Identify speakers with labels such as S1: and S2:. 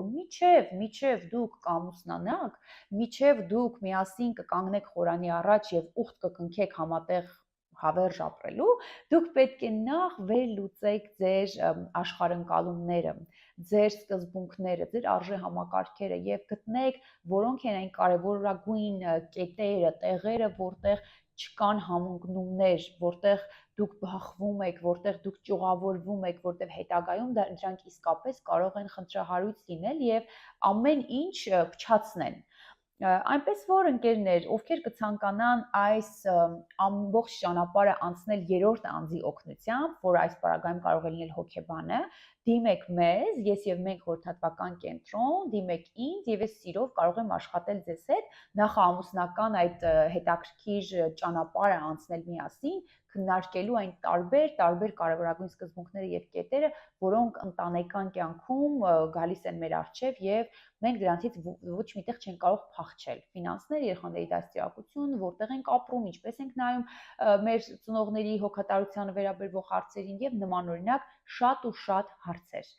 S1: Միջև դուք կամուսնանաք, միջև դուք միասին կկանգնեք խորանի առաջ եւ ուխտ կկնքեք համատեղ հավերժ ապրելու, դուք պետք է նախ վերլուծեք ձեր աշխարհընկալումները, ձեր սկզբունքները, ձեր արժեհամակարգերը եւ գտնեք, որոնք են այն կարևորագույն կետերը, տեղերը, որտեղ չկան համընկնումներ, որտեղ դուք բախվում եք, որտեղ դուք ճյուղավորվում եք, որտեղ հետագայում դրանք իսկապես կարող են խնդրահարույց լինել եւ ամեն ինչ փչացնեն։ Այնպես որ ընկերներ, ովքեր կցանկանան այս ամբողջ ճանապարհը անցնել երրորդ անձի օգնությամբ, որ այս պարագայում կարող է լինել հոգեբանը, դիմեք մեզ, ես եւ մենք խորհրդատվական կենտրոն, դիմեք ինձ եւ ես սիրով կարող եմ աշխատել ձեզ հետ, նախամուսնական այդ հետաքրքիր ճանապարհը անցնել միասին, քննարկելու այն տարբեր կարևորագույն սկզբունքները եւ կետերը, որոնք ընտանեկան կյանքում գալիս են մեր առջև եւ մենք դրանցից ոչ միտեղ չենք կարող փախչել։ Ֆինանսներ, երեխաների դաստիարակություն, որտեղ ենք ապրում, ինչպես ենք նայում մեր ծնողների հոգատարությանը վերաբերող հարցերին եւ նմանօրինակ շատ ու շատ հարցեր։